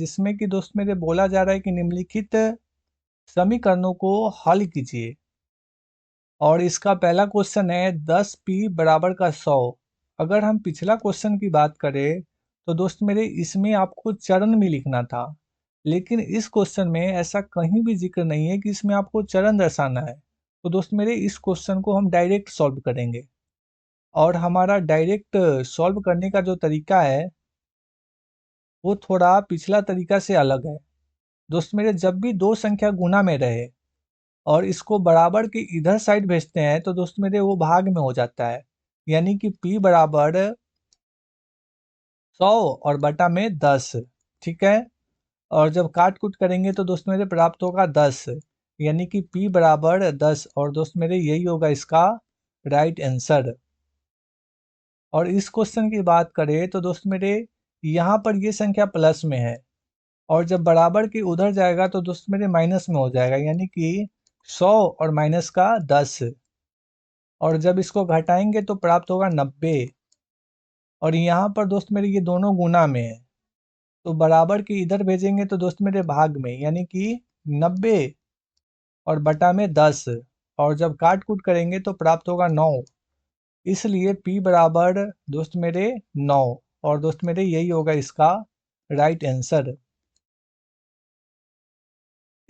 जिसमें कि दोस्त मेरे बोला जा रहा है कि निम्नलिखित समीकरणों को हल कीजिए। और इसका पहला क्वेश्चन है 10p बराबर का 100। अगर हम पिछला क्वेश्चन की बात करें तो दोस्त मेरे इसमें आपको चरण में लिखना था, लेकिन इस क्वेश्चन में ऐसा कहीं भी जिक्र नहीं है कि इसमें आपको चरण दर्शाना है। तो दोस्त मेरे इस क्वेश्चन को हम डायरेक्ट सॉल्व करेंगे, और हमारा डायरेक्ट सॉल्व करने का जो तरीका है वो थोड़ा पिछला तरीका से अलग है। दोस्त मेरे जब भी दो संख्या गुना में रहे और इसको बराबर के इधर साइड भेजते हैं तो दोस्त मेरे वो भाग में हो जाता है, यानी कि p बराबर 100 और बटा में 10। ठीक है। और जब काट कूट करेंगे तो दोस्त मेरे प्राप्त होगा 10, यानी कि p बराबर 10। और दोस्त मेरे यही होगा इसका राइट आंसर। और इस क्वेश्चन की बात करें तो दोस्त मेरे यहाँ पर ये संख्या प्लस में है, और जब बराबर के उधर जाएगा तो दोस्त मेरे माइनस में हो जाएगा, यानी कि 100 और माइनस का 10। और जब इसको घटाएंगे तो प्राप्त होगा 90। और यहाँ पर दोस्त मेरे ये दोनों गुना में है, तो बराबर के इधर भेजेंगे तो दोस्त मेरे भाग में, यानी कि 90 और बटा में 10। और जब काट कूट करेंगे तो प्राप्त होगा 9। इसलिए p बराबर दोस्त मेरे 9। और दोस्त मेरे यही होगा इसका राइट आंसर।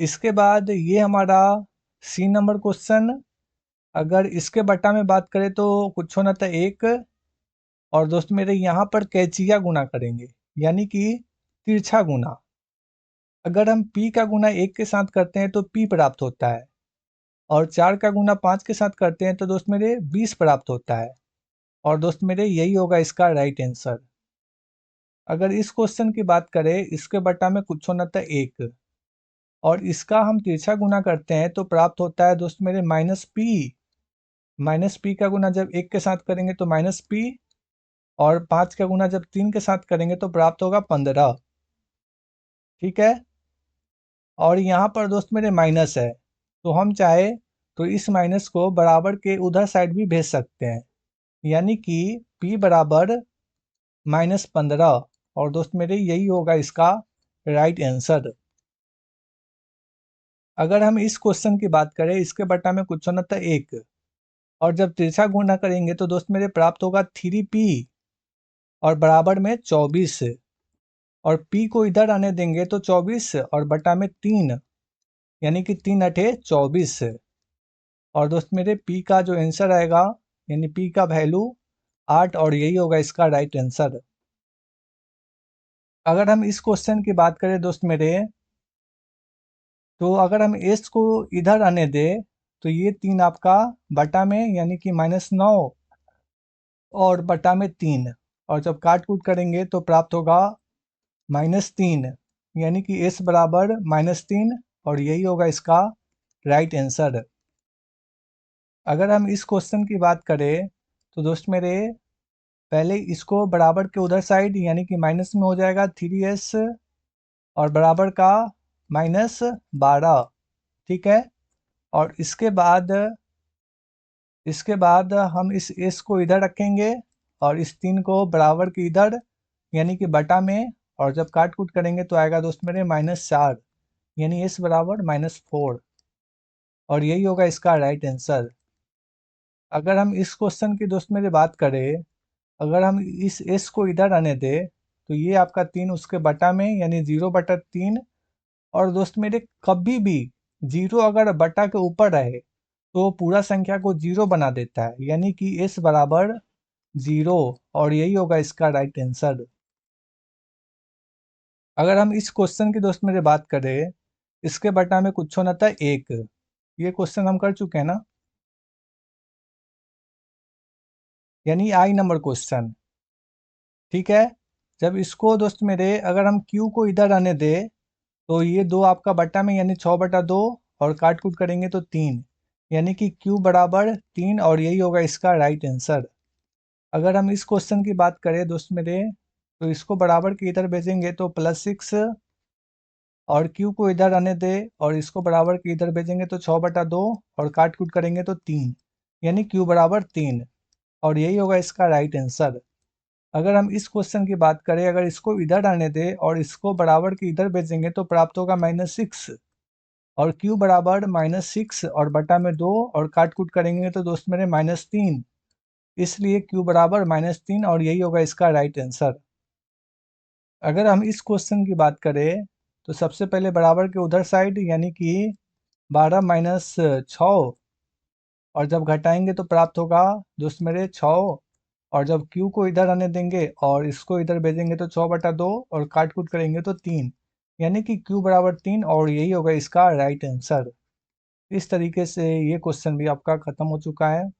इसके बाद ये हमारा सी नंबर क्वेश्चन। अगर इसके बटा में बात करें तो कुछ होना था 1, और दोस्त मेरे यहाँ पर कैचिया गुना करेंगे, यानी कि तिरछा गुना। अगर हम p का गुना 1 के साथ करते हैं तो p प्राप्त होता है, और 4 का गुना 5 के साथ करते हैं तो दोस्त मेरे 20 प्राप्त होता है। और दोस्त मेरे यही होगा इसका राइट आंसर। अगर इस क्वेश्चन की बात करें, इसके बटा में कुछ होना था 1, और इसका हम तिरछा गुना करते हैं तो प्राप्त होता है दोस्त मेरे माइनस p। माइनस p का गुना जब 1 के साथ करेंगे तो माइनस p, और 5 का गुना जब 3 के साथ करेंगे तो प्राप्त होगा 15। ठीक है। और यहाँ पर दोस्त मेरे माइनस है, तो हम चाहे तो इस माइनस को बराबर के उधर साइड भी भेज सकते हैं, यानी कि p बराबर -15। और दोस्त मेरे यही होगा इसका राइट आंसर। अगर हम इस क्वेश्चन की बात करें, इसके बटा में कुछ होना था 1, और जब तिरछा गुना करेंगे तो दोस्त मेरे प्राप्त होगा 3p और बराबर में 24। और p को इधर आने देंगे तो 24 और बटा में 3, यानी कि 3 अठे 24। और दोस्त मेरे p का जो आंसर आएगा, यानी p का वैल्यू 8, और यही होगा इसका राइट आंसर। अगर हम इस क्वेश्चन की बात करें दोस्त मेरे, तो अगर हम s को इधर आने दें तो ये 3 आपका बटा में, यानी कि -9 और बटा में 3। और जब काट कूट करेंगे तो प्राप्त होगा -3, यानी कि s बराबर -3, और यही होगा इसका राइट आंसर। अगर हम इस क्वेश्चन की बात करें तो दोस्त मेरे पहले इसको बराबर के उधर साइड, यानी कि माइनस में हो जाएगा 3s और बराबर का -12। ठीक है। और इसके बाद हम इस s को इधर रखेंगे, और इस 3 को बराबर के इधर, यानी कि बटा में। और जब काट कूट करेंगे तो आएगा दोस्त मेरे -4, यानी s बराबर -4। और यही होगा इसका राइट आंसर। अगर हम इस क्वेश्चन की दोस्त मेरे बात करें, अगर हम इस s को इधर आने दें तो ये आपका 3 उसके बटा में, यानी 0/3। और दोस्त मेरे कभी भी 0 अगर बटा के ऊपर रहे तो पूरा संख्या को 0 बना देता है, यानी कि s बराबर 0। और यही होगा इसका राइट आंसर। अगर हम इस क्वेश्चन की दोस्त मेरे बात करें, इसके बटा में कुछ होना था 1। ये क्वेश्चन हम कर चुके हैं ना, यानी आई नंबर क्वेश्चन। ठीक है। जब इसको दोस्त मेरे अगर हम q को इधर आने दे तो ये 2 आपका बटा में, यानी 6/2, और काट कूट करेंगे तो 3, यानी कि q बराबर 3। और यही होगा इसका राइट आंसर। अगर हम इस क्वेश्चन की बात करें दोस्त मेरे, तो इसको बराबर के इधर भेजेंगे तो +6, और q को इधर आने दे और इसको बराबर के इधर भेजेंगे तो 6/2, और काट कूट करेंगे तो 3, यानी q बराबर 3। और यही होगा इसका राइट आंसर। अगर हम इस क्वेश्चन की बात करें, अगर इसको इधर आने दें और इसको बराबर के इधर भेजेंगे तो प्राप्त होगा -6 और q बराबर -6 और बटा में 2 और काट कूट करेंगे तो दोस्त मेरे -3, इसलिए q बराबर -3 और यही होगा इसका राइट आंसर। अगर हम इस क्वेश्चन की बात करें तो सबसे पहले बराबर के उधर साइड यानी कि 12 माइनस 6 और जब घटाएंगे तो प्राप्त होगा दोस्त मेरे 6 और जब q को इधर आने देंगे और इसको इधर भेजेंगे तो 6/2 और काट कूट करेंगे तो 3, यानी कि q बराबर 3 और यही होगा इसका राइट आंसर। इस तरीके से ये क्वेश्चन भी आपका खत्म हो चुका है।